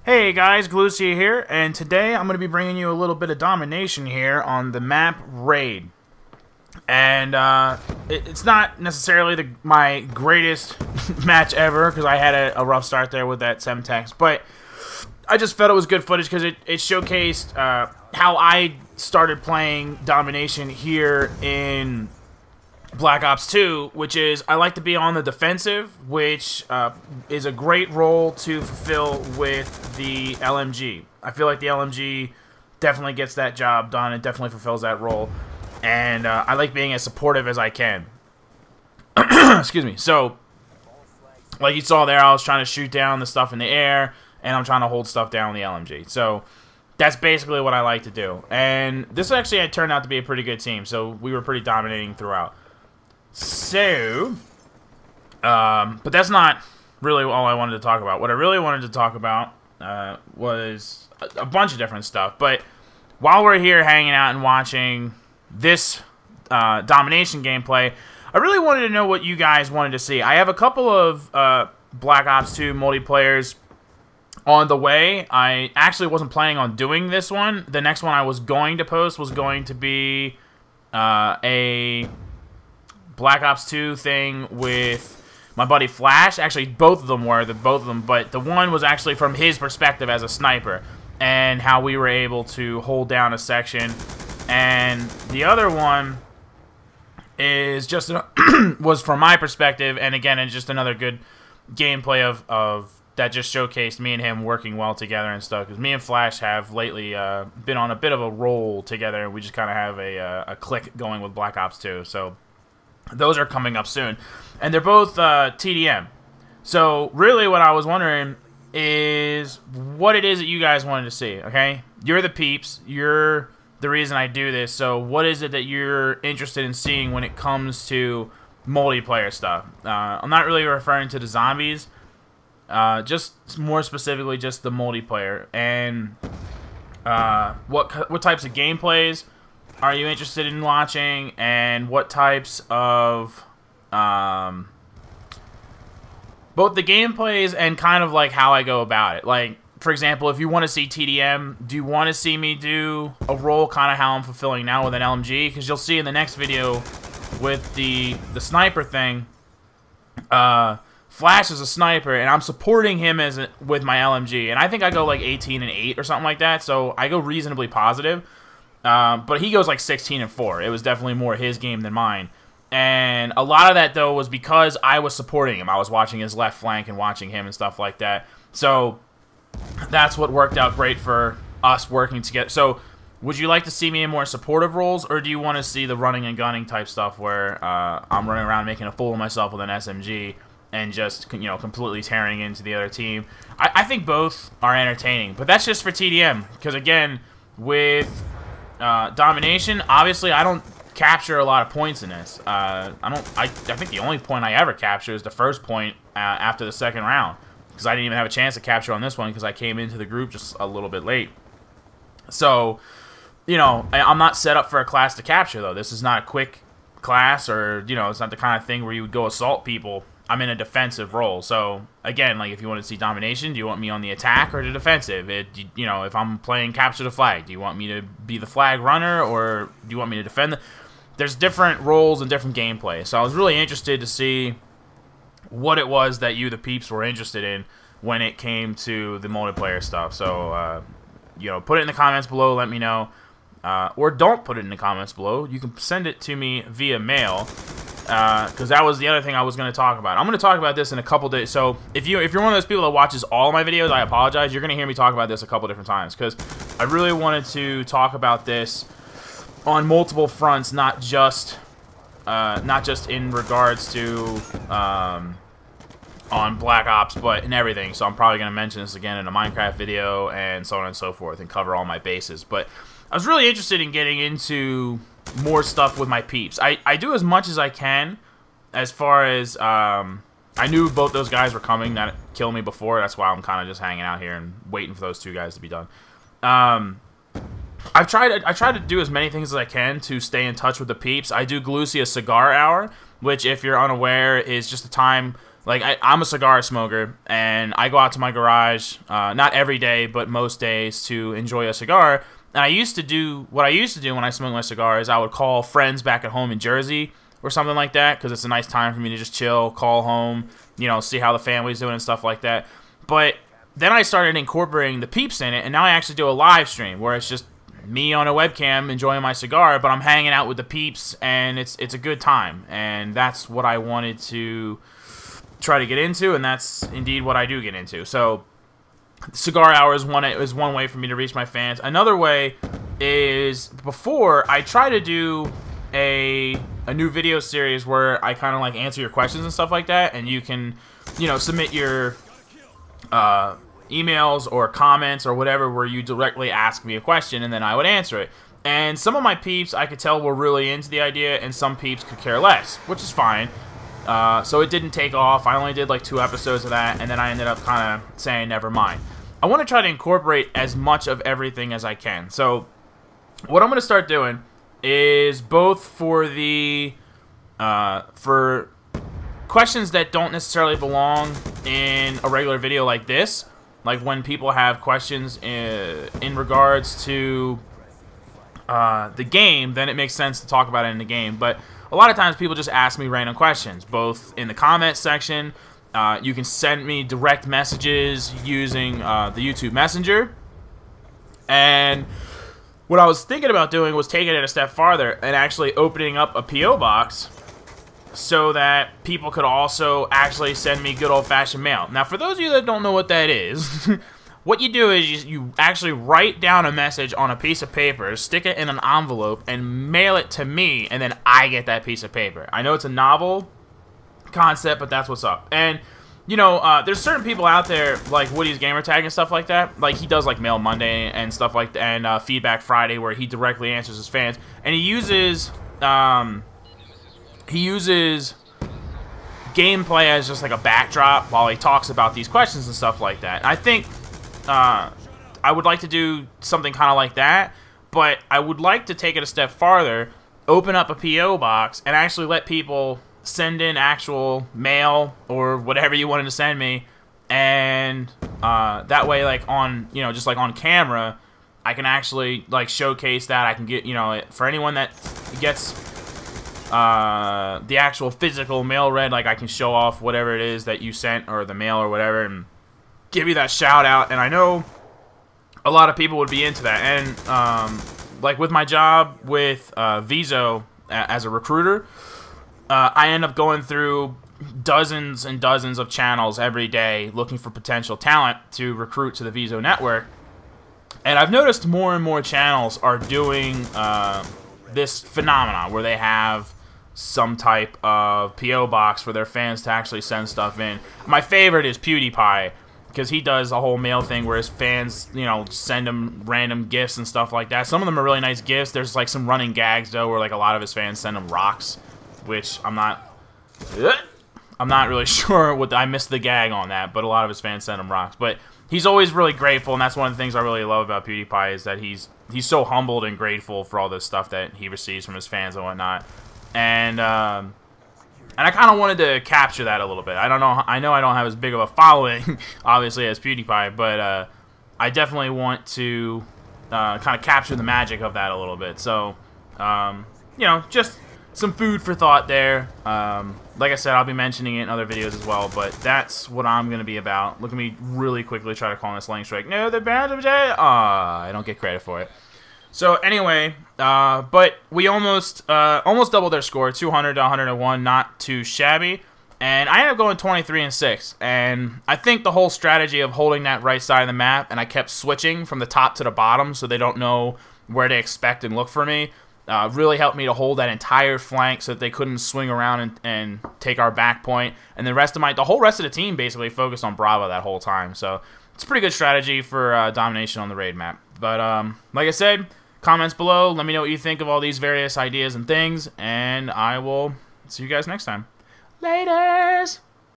Hey guys, Galucia here, and today I'm going to be bringing you a little bit of Domination here on the map Raid. And it's not necessarily my greatest match ever, because I had a rough start there with that Semtex, but I just felt it was good footage because it showcased how I started playing Domination here in Black Ops 2, which is I like to be on the defensive, which is a great role to fulfill with the LMG. I feel like the LMG definitely gets that job done. It definitely fulfills that role, and I like being as supportive as I can. Excuse me. So, like you saw there, I was trying to shoot down the stuff in the air, and I'm trying to hold stuff down with the LMG. So that's basically what I like to do. And this actually had turned out to be a pretty good team, so we were pretty dominating throughout. So, but that's not really all I wanted to talk about. What I really wanted to talk about was a bunch of different stuff. But while we're here hanging out and watching this Domination gameplay, I really wanted to know what you guys wanted to see. I have a couple of Black Ops 2 multiplayers on the way. I actually wasn't planning on doing this one. The next one I was going to post was going to be a Black Ops 2 thing with my buddy Flash. Actually, both of them were, but the one was actually from his perspective as a sniper and how we were able to hold down a section. And the other one is just was from my perspective, and again, it's just another good gameplay of that just showcased me and him working well together and stuff. Because me and Flash have lately been on a bit of a roll together, and we just kind of have a click going with Black Ops 2. So those are coming up soon, and they're both TDM. So really what I was wondering is what it is that you guys wanted to see, okay? You're the peeps. You're the reason I do this. So what is it that you're interested in seeing when it comes to multiplayer stuff? I'm not really referring to the zombies, just more specifically just the multiplayer. And what types of gameplays are you interested in watching, and what types of both the gameplays and kind of like how I go about it. Like, for example, if you want to see TDM, do you want to see me do a role kind of how I'm fulfilling now with an LMG? Because you'll see in the next video with the sniper thing, Flash is a sniper, and I'm supporting him with my LMG, and I think I go like 18 and 8 or something like that, so I go reasonably positive. But he goes like 16 and 4. It was definitely more his game than mine. And a lot of that, though, was because I was supporting him. I was watching his left flank and watching him and stuff like that. So that's what worked out great for us working together. So would you like to see me in more supportive roles, or do you want to see the running and gunning type stuff where I'm running around making a fool of myself with an SMG and just, you know, completely tearing into the other team? I think both are entertaining, but that's just for TDM. Because, again, with Domination, obviously I don't capture a lot of points in this. I think the only point I ever capture is the first point after the second round, because I didn't even have a chance to capture on this one because I came into the group just a little bit late. So, you know, I'm not set up for a class to capture, though. This is not a quick class, or, you know, it's not the kind of thing where you would go assault people. I'm in a defensive role. So, again, like, if you want to see Domination, do you want me on the attack or the defensive? You know, if I'm playing Capture the Flag, do you want me to be the flag runner, or do you want me to defend? There's different roles and different gameplay. So I was really interested to see what it was that you, the peeps, were interested in when it came to the multiplayer stuff. So, you know, put it in the comments below. Let me know. Or don't put it in the comments below. You can send it to me via mail. Because that was the other thing I was going to talk about. I'm going to talk about this in a couple days. So if you're one of those people that watches all of my videos, I apologize. You're going to hear me talk about this a couple different times, because I really wanted to talk about this on multiple fronts, not just in regards to on Black Ops, but in everything. So I'm probably going to mention this again in a Minecraft video and so on and so forth, and cover all my bases. But I was really interested in getting into more stuff with my peeps. I do as much as I can, as far as I knew both those guys were coming that killed me before. That's why I'm kind of just hanging out here and waiting for those two guys to be done. I try to do as many things as I can to stay in touch with the peeps. I do Galucia Cigar Hour, which, if you're unaware, is just a time like, I'm a cigar smoker, and I go out to my garage, not every day, but most days, to enjoy a cigar. And what I used to do when I smoked my cigars, I would call friends back at home in Jersey or something like that, because it's a nice time for me to just chill, call home, you know, see how the family's doing and stuff like that. But then I started incorporating the peeps in it, and now I actually do a live stream where it's just me on a webcam enjoying my cigar, but I'm hanging out with the peeps, and it's a good time. And that's what I wanted to try to get into, and that's indeed what I do get into. So cigar hour is one way for me to reach my fans. Another way is, before, I try to do a new video series where I kind of like answer your questions and stuff like that, and you can, you know, submit your emails or comments or whatever, where you directly ask me a question and then I would answer it. And some of my peeps, I could tell, were really into the idea, and some peeps could care less, which is fine. So it didn't take off. I only did like 2 episodes of that, and then I ended up kind of saying never mind. I want to try to incorporate as much of everything as I can. So what I'm going to start doing is, both for the for questions that don't necessarily belong in a regular video like this, like when people have questions in regards to the game, then it makes sense to talk about it in the game. But a lot of times people just ask me random questions, both in the comment section. You can send me direct messages using the YouTube Messenger. And what I was thinking about doing was taking it a step farther and actually opening up a P.O. box so that people could also actually send me good old-fashioned mail. Now, for those of you that don't know what that is, what you do is you actually write down a message on a piece of paper, stick it in an envelope, and mail it to me, and then I get that piece of paper. I know it's a novel concept, but that's what's up. And, you know, there's certain people out there, like Woody's Gamertag and stuff like that. Like, he does, like, Mail Monday and stuff like that, and Feedback Friday, where he directly answers his fans. And he uses gameplay as just like a backdrop while he talks about these questions and stuff like that. And I think I would like to do something kind of like that, but I would like to take it a step farther, open up a P.O. box, and actually let people send in actual mail or whatever you wanted to send me, and that way, like, on, you know, just like on camera, I can actually like showcase that. I can get, you know, for anyone that gets the actual physical mail read, like, I can show off whatever it is that you sent, or the mail or whatever, and give you that shout out. And I know a lot of people would be into that. And like with my job with Viso as a recruiter, I end up going through dozens and dozens of channels every day looking for potential talent to recruit to the Viso network. And I've noticed more and more channels are doing this phenomenon where they have some type of P.O. box for their fans to actually send stuff in. My favorite is PewDiePie, because he does a whole mail thing where his fans, you know, send him random gifts and stuff like that. Some of them are really nice gifts. There's like some running gags though, where like a lot of his fans send him rocks, which I'm not really sure what I missed the gag on that, but a lot of his fans send him rocks. But he's always really grateful, and that's one of the things I really love about PewDiePie, is that he's so humbled and grateful for all this stuff that he receives from his fans and whatnot. And I kind of wanted to capture that a little bit. I know I don't have as big of a following, obviously, as PewDiePie, but I definitely want to kind of capture the magic of that a little bit. So, you know, just some food for thought there. Like I said, I'll be mentioning it in other videos as well, but that's what I'm going to be about. Look at me really quickly try to call this Lang Strike. No, the band of I don't get credit for it. So anyway, but we almost doubled their score, 200 to 101, not too shabby. And I ended up going 23-6, and I think the whole strategy of holding that right side of the map, and I kept switching from the top to the bottom so they don't know where to expect and look for me, really helped me to hold that entire flank so that they couldn't swing around and take our back point. And the whole rest of the team basically focused on Bravo that whole time. So it's a pretty good strategy for domination on the raid map. But like I said, comments below. Let me know what you think of all these various ideas and things, and I will see you guys next time. Laters!